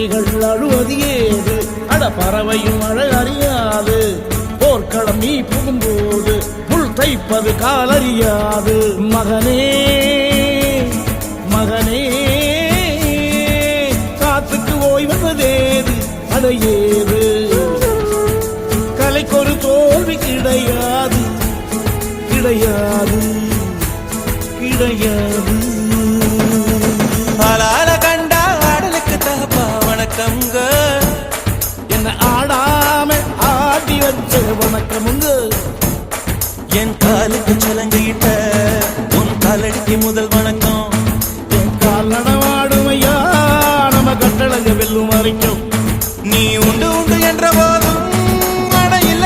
கிளிகள் அழுவது ஏது, அட பறவையும் அழகறியாது. போர்க்களம் நீ புகும்போது முள் தைப்பது காலறியாது. மகனே மகனே காத்துக்கு ஓய்வதேது, அடையேது. கலைக்கொரு தோல்வி கிடையாது கிடையாது கிடையாது. ஆளால கண்டா ஆடலுக்கு தகப்பா வணக்கம்ங்க. என்ன ஆடாம ஆடி வச்ச வணக்கமுங்க. என் காலுக்கு சலங்கிட்ட உன் காலடிக்கு முதல்